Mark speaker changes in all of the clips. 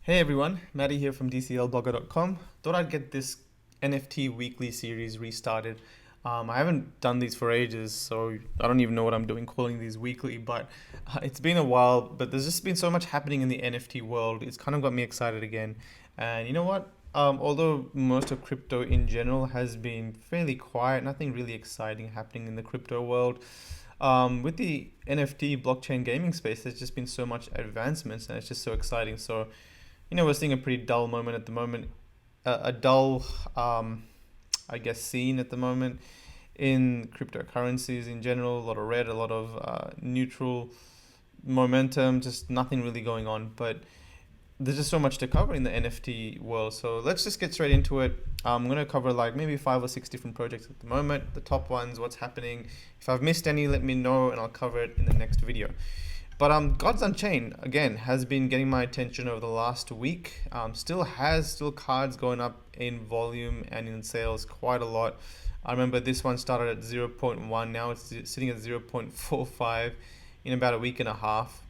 Speaker 1: Hey everyone, Maddie here from DCLblogger.com. Thought I'd get this NFT weekly series restarted. I haven't done these for ages, so I don't even know what I'm doing calling these weekly, but it's been a while. But there's just been so much happening in the NFT world. It's kind of got me excited again. And you know what? Although most of crypto in general has been fairly quiet, nothing really exciting happening in the crypto world. With the NFT blockchain gaming space, there's just been so much advancements, and it's just so exciting. So we're seeing a pretty dull moment at the moment, a dull, I guess, scene at the moment in cryptocurrencies in general. A lot of red, a lot of neutral momentum, just nothing really going on. But there's just so much to cover in the NFT world. So let's just get straight into it. I'm going to cover like maybe 5 or 6 different projects at the moment, the top ones, what's happening. If I've missed any, let me know and I'll cover it in the next video. But Gods Unchained again has been getting my attention over the last week. Still cards going up in volume and in sales quite a lot. I remember this one started at 0.1. Now it's sitting at 0.45 in about a week and a half.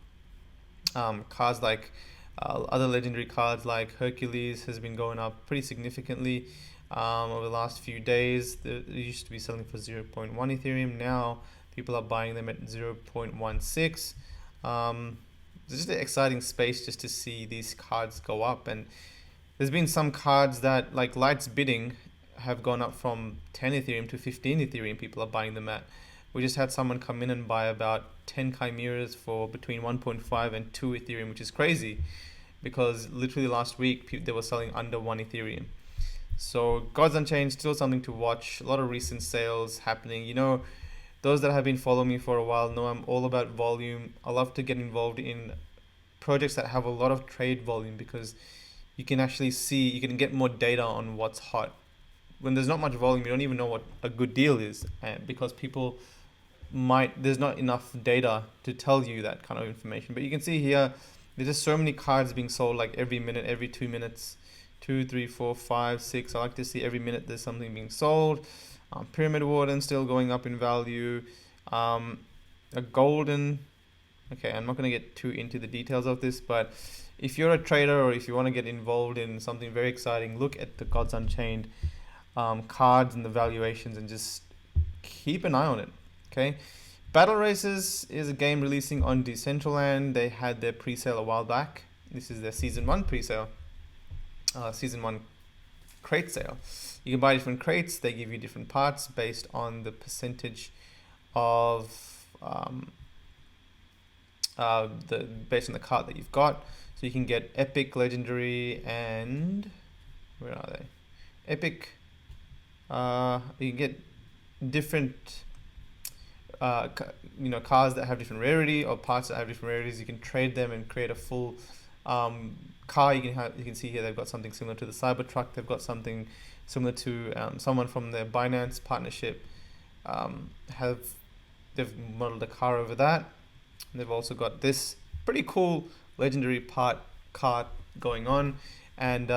Speaker 1: Cards like other legendary cards like Hercules has been going up pretty significantly over the last few days. They used to be selling for 0.1 Ethereum. Now people are buying them at 0.16. It's just an exciting space just to see these cards go up, and there's been some cards that like Lights bidding have gone up from 10 Ethereum to 15 Ethereum. People are buying them at. We just had someone come in and buy about 10 chimeras for between 1.5 and 2 Ethereum, which is crazy because literally last week they were selling under 1 Ethereum. So Gods Unchained still something to watch. A lot of recent sales happening. Those that have been following me for a while know I'm all about volume. I love to get involved in projects that have a lot of trade volume because you can get more data on what's hot. When there's not much volume, you don't even know what a good deal is, because there's not enough data to tell you that kind of information. But you can see here, there's just so many cards being sold like every minute, every 2 minutes, 2, 3, 4, 5, 6. I like to see every minute there's something being sold. Pyramid Warden still going up in value. A golden. Okay, I'm not going to get too into the details of this, but if you're a trader or if you want to get involved in something very exciting, look at the Gods Unchained cards and the valuations and just keep an eye on it. Okay. Battle Races is a game releasing on Decentraland. They had their pre-sale a while back. This is their Season 1 pre-sale. Season 1 crate sale. You can buy different crates. They give you different parts based on the percentage of based on the card that you've got. So you can get epic, legendary, and where are they? Epic. You can get different cars that have different rarity or parts that have different rarities. You can trade them and create a full car. You can see here they've got something similar to the Cybertruck. They've got something similar to someone from their Binance partnership. They've modeled a car over that. And they've also got this pretty cool legendary card going on. And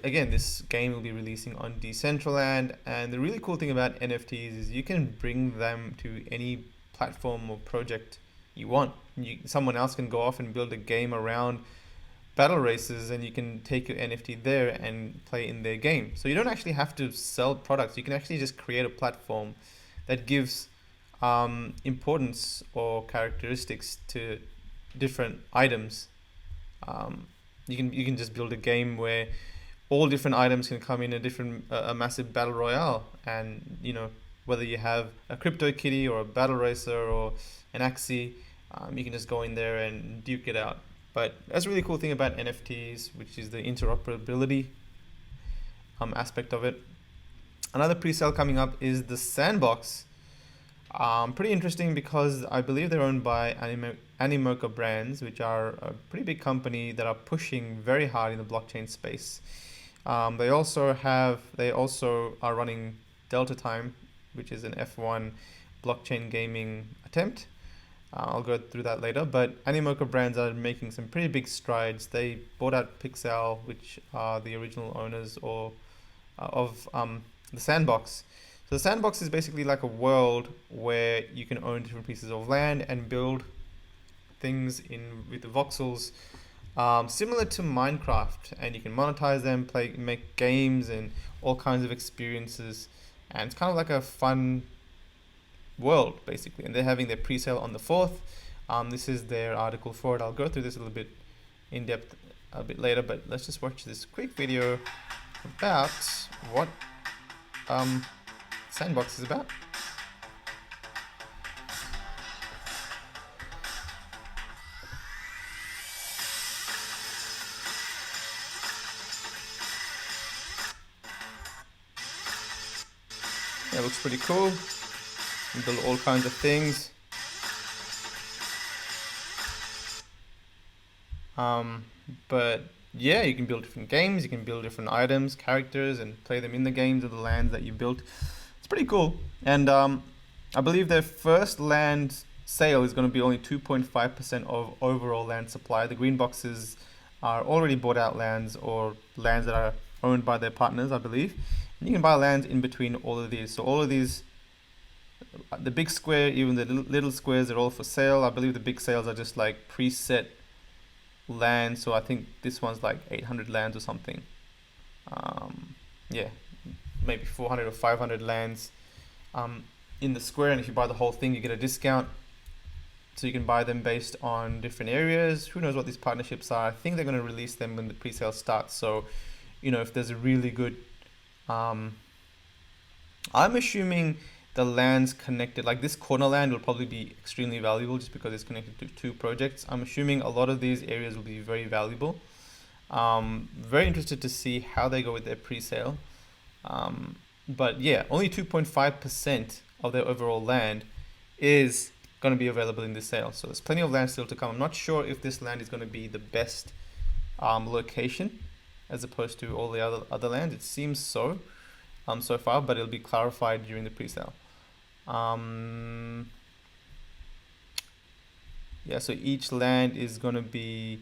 Speaker 1: again, this game will be releasing on Decentraland. And the really cool thing about NFTs is you can bring them to any platform or project you want. Someone else can go off and build a game around battle races, and you can take your NFT there and play in their game. So you don't actually have to sell products. You can actually just create a platform that gives importance or characteristics to different items. You can just build a game where all different items can come in a massive battle royale, and whether you have a crypto kitty or a battle racer or an Axie, you can just go in there and duke it out. But that's a really cool thing about NFTs, which is the interoperability aspect of it. Another pre-sale coming up is the Sandbox. Pretty interesting because I believe they're owned by Animoca Brands, which are a pretty big company that are pushing very hard in the blockchain space. They also are running Delta Time, which is an F1 blockchain gaming attempt. I'll go through that later, but Animoca Brands are making some pretty big strides. They bought out Presale, which are the original owners of the Sandbox. So the Sandbox is basically like a world where you can own different pieces of land and build things with the voxels similar to Minecraft, and you can monetize them, make games, and all kinds of experiences. And it's kind of like a fun world, basically. And they're having their pre-sale on the 4th. This is their article for it. I'll go through this a little bit in depth a bit later, but let's just watch this quick video about what Sandbox is about. Yeah, it looks pretty cool. You build all kinds of things. But yeah, you can build different games, you can build different items, characters, and play them in the games or the lands that you built. It's pretty cool. And I believe their first land sale is going to be only 2.5% of overall land supply. The green boxes are already bought out lands or lands that are owned by their partners, I believe. And you can buy lands in between all of these. So all of these, the big square, even the little squares, are all for sale. I believe the big sales are just like preset land. So I think this one's like 800 lands or something. Yeah, maybe 400 or 500 lands in the square, and if you buy the whole thing, you get a discount. So you can buy them based on different areas. Who knows what these partnerships are? I think they're going to release them when the pre-sale starts. So, if there's a really good, I'm assuming the lands connected, like this corner land will probably be extremely valuable just because it's connected to 2 projects. I'm assuming a lot of these areas will be very valuable. Very interested to see how they go with their pre-sale. But yeah, only 2.5% of their overall land is going to be available in this sale. So there's plenty of land still to come. I'm not sure if this land is going to be the best location as opposed to all the other lands. It seems so so far, but it'll be clarified during the pre-sale. Yeah, so each land is going to be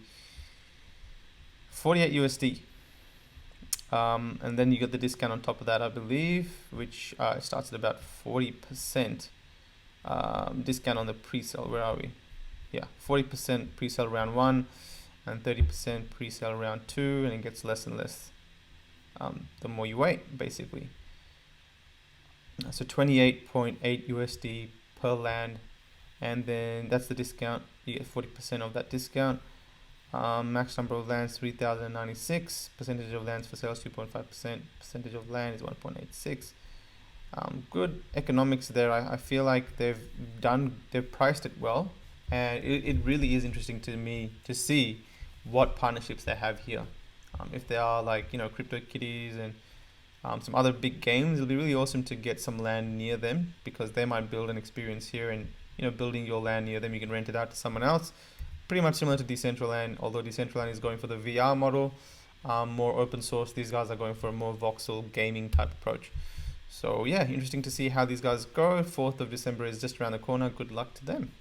Speaker 1: 48 USD. And then you get the discount on top of that, I believe, which starts at about 40% discount on the pre-sale. Where are we? Yeah, 40% pre-sale round 1 and 30% pre-sale round 2, and it gets less and less the more you wait, basically. So 28.8 USD per land, and then that's the discount. You get 40% of that discount. Max number of lands 3,096. Percentage of lands for sales 2.5%. Percentage of land is 1.86. Good economics there. I feel like they've priced it well, and it really is interesting to me to see what partnerships they have here. If they are like CryptoKitties and some other big games, it'll be really awesome to get some land near them, because they might build an experience here, and building your land near them, you can rent it out to someone else. Pretty much similar to Decentraland, although Decentraland is going for the VR model, more open source. These guys are going for a more voxel gaming type approach. So yeah, interesting to see how these guys go. 4th of December is just around the corner. Good luck to them.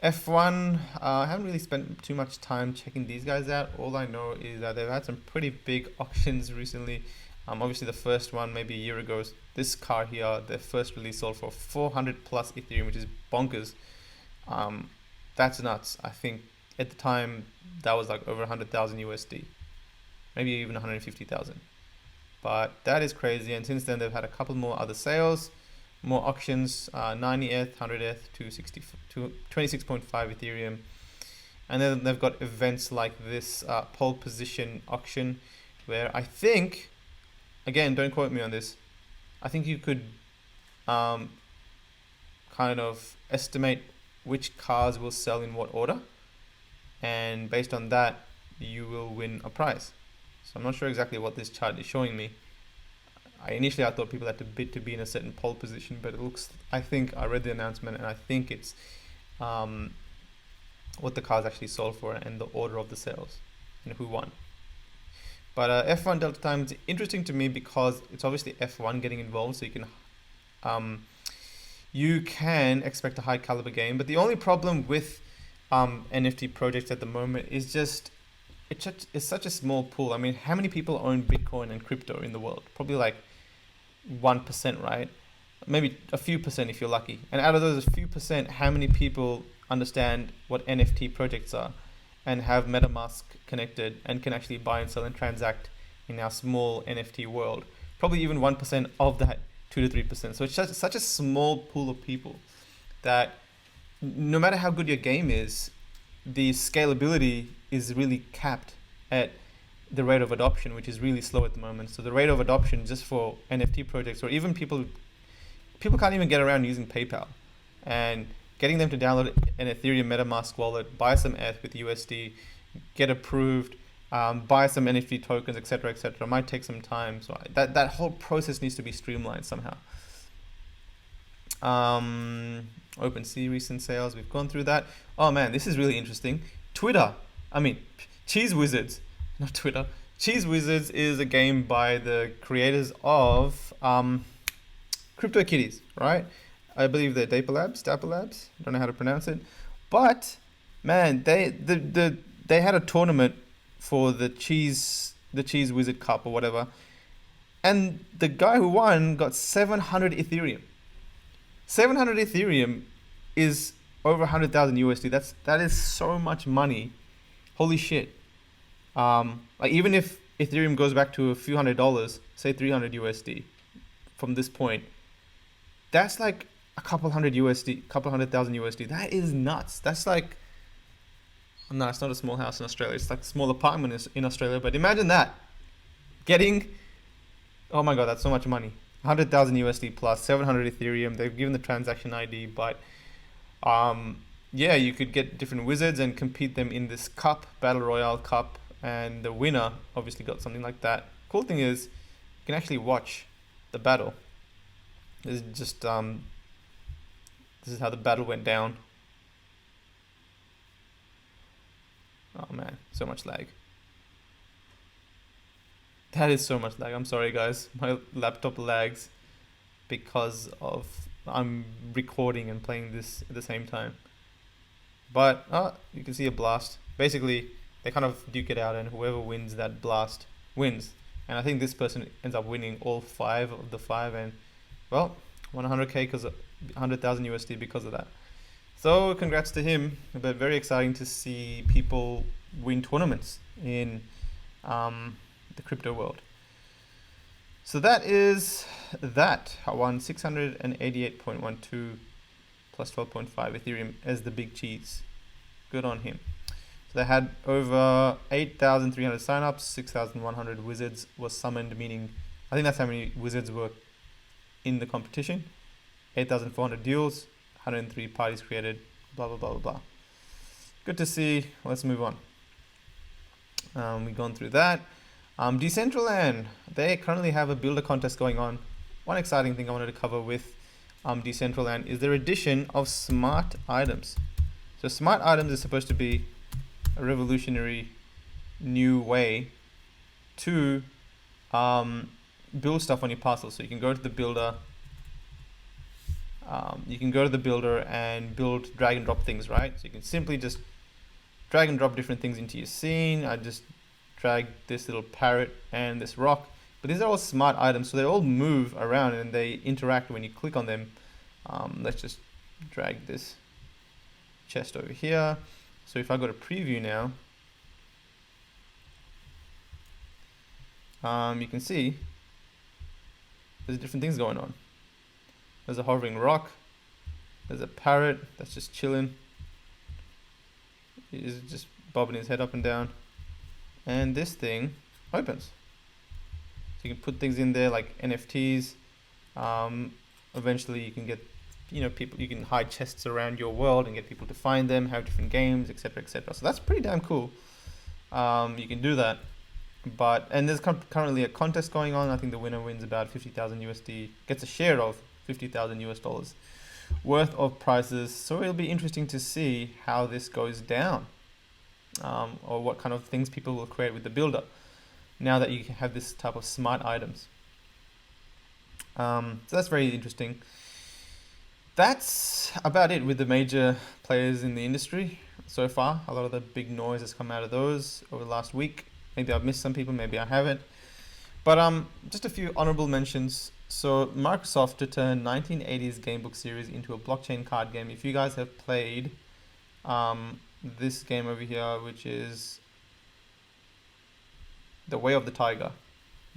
Speaker 1: F1, I haven't really spent too much time checking these guys out. All I know is that they've had some pretty big auctions recently. Obviously the first one maybe a year ago, this car here, their first release sold for 400 plus Ethereum, which is bonkers. That's nuts. I think at the time that was like over 100,000 USD, maybe even 150,000. But that is crazy. And since then they've had a couple more other sales, more auctions, 90 ETH, 100 ETH, 26.5 Ethereum. And then they've got events like this pole position auction, where I think, again, don't quote me on this, I think you could kind of estimate which cars will sell in what order, and based on that you will win a prize. So I'm not sure exactly what this chart is showing me. I thought people had to bid to be in a certain pole position, but it looks, I think I read the announcement and I think it's what the cars actually sold for and the order of the sales and who won. But F1 Delta Time is interesting to me because it's obviously F1 getting involved, so you can expect a high caliber game. But the only problem with NFT projects at the moment is just it's such a small pool. I mean, how many people own Bitcoin and crypto in the world? Probably like 1%, right? Maybe a few percent if you're lucky. And out of those few percent, how many people understand what NFT projects are? and have MetaMask connected and can actually buy and sell and transact in our small NFT world. Probably even 1% of that 2 to 3%. So it's just such a small pool of people that no matter how good your game is, the scalability is really capped at the rate of adoption, which is really slow at the moment. So the rate of adoption just for NFT projects, or even people can't even get around using PayPal, and getting them to download an Ethereum MetaMask wallet, buy some ETH with USD, get approved, buy some NFT tokens, etc., might take some time. So that whole process needs to be streamlined somehow. OpenSea recent sales, we've gone through that. Oh man, this is really interesting. Cheese Wizards, not Twitter. Cheese Wizards is a game by the creators of CryptoKitties, right? I believe they're Dapper Labs. Don't know how to pronounce it, but man, they had a tournament for the cheese Wizard Cup or whatever, and the guy who won got 700 Ethereum. 700 Ethereum is over 100,000 USD. That is so much money. Holy shit. Like even if Ethereum goes back to a few $100s, say 300 USD from this point, that's like a couple hundred thousand USD. That is nuts. That's like, no, it's not a small house in Australia. It's like a small apartment in Australia. But imagine that. Oh my God, that's so much money. 100,000 USD plus 700 Ethereum. They've given the transaction ID, but you could get different wizards and compete them in this cup, Battle Royale Cup, and the winner obviously got something like that. Cool thing is, you can actually watch the battle. This is just this is how the battle went down. Oh man, so much lag. That is so much lag. I'm sorry guys. My laptop lags because of I'm recording and playing this at the same time. But you can see a blast. Basically, they kind of duke it out, and whoever wins that blast wins. And I think this person ends up winning all 5 of the 5, and well, won 100k because 100,000 USD because of that. So congrats to him. But very exciting to see people win tournaments in the crypto world. So that is that. I won 688.12 plus 12.5 Ethereum as the big cheese. Good on him. So they had over 8,300 signups, 6,100 wizards was summoned, meaning I think that's how many wizards were in the competition. 8,400 deals, 103 parties created, blah, blah, blah, blah, blah. Good to see. Let's move on. We've gone through that. Decentraland, they currently have a builder contest going on. One exciting thing I wanted to cover with Decentraland is their addition of smart items. So smart items is supposed to be a revolutionary new way to build stuff on your parcel. So you can go to the builder. And build drag and drop things, right? So you can simply just drag and drop different things into your scene. I just drag this little parrot and this rock, but these are all smart items, so they all move around and they interact when you click on them. Let's just drag this chest over here. So if I go to preview now, you can see there's different things going on. There's a hovering rock. There's a parrot that's just chilling. He's just bobbing his head up and down. And this thing opens. So you can put things in there like NFTs. Eventually you can get, people, you can hide chests around your world and get people to find them, have different games, etc., So that's pretty damn cool. You can do that. And there's currently a contest going on. I think the winner wins about 50,000 USD, gets a share of 50,000 US dollars worth of prizes. So it'll be interesting to see how this goes down, or what kind of things people will create with the builder now that you have this type of smart items. So that's very interesting. That's about it with the major players in the industry so far. A lot of the big noise has come out of those over the last week. Maybe I've missed some people, maybe I haven't. But just a few honorable mentions. So Microsoft to turn 1980s gamebook series into a blockchain card game. If you guys have played this game over here, which is The Way of the Tiger,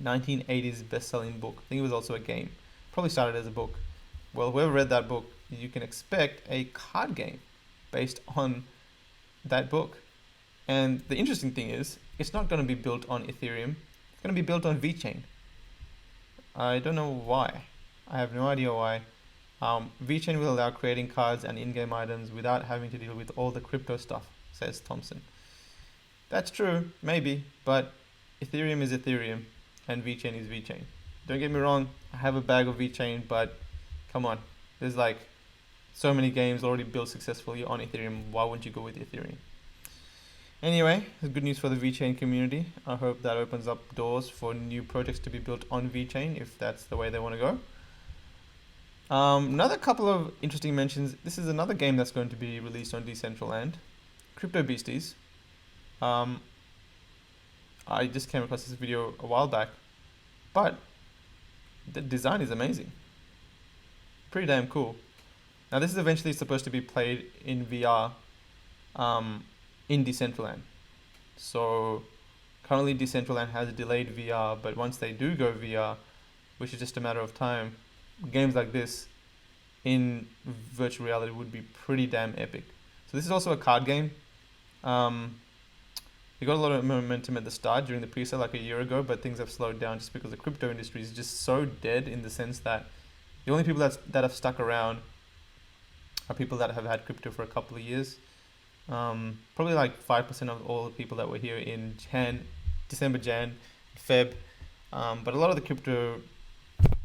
Speaker 1: 1980s best-selling book. I think it was also a game. Probably started as a book. Well, whoever read that book, you can expect a card game based on that book. And the interesting thing is, it's not going to be built on Ethereum. It's going to be built on VeChain. I don't know why. I have no idea why. VeChain will allow creating cards and in-game items without having to deal with all the crypto stuff, says Thompson. That's true, maybe, but Ethereum is Ethereum and VeChain is VeChain. Don't get me wrong, I have a bag of VeChain, but come on, there's like so many games already built successfully on Ethereum. Why wouldn't you go with Ethereum? Anyway, it's good news for the VeChain community. I hope that opens up doors for new projects to be built on VeChain if that's the way they want to go. Another couple of interesting mentions. This is another game that's going to be released on Decentraland, Crypto Beasties. I just came across this video a while back, but the design is amazing. Pretty damn cool. Now this is eventually supposed to be played in VR in Decentraland. So currently Decentraland has delayed VR, but once they do go VR, which is just a matter of time, games like this in virtual reality would be pretty damn epic. So this is also a card game. We got a lot of momentum at the start during the pre-sale like a year ago, but things have slowed down just because the crypto industry is just so dead, in the sense that the only people that have stuck around are people that have had crypto for a couple of years. Probably like 5% of all the people that were here in December, Feb. But a lot of the crypto,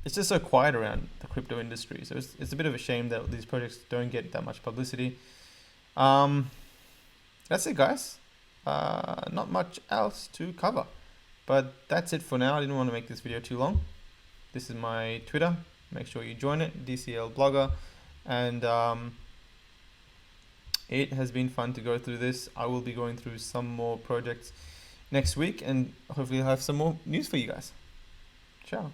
Speaker 1: it's just so quiet around the crypto industry. So it's a bit of a shame that these projects don't get that much publicity. That's it, guys. Not much else to cover, but that's it for now. I didn't want to make this video too long. This is my Twitter. Make sure you join it, DCL Blogger, and it has been fun to go through this. I will be going through some more projects next week, and hopefully I'll have some more news for you guys. Ciao.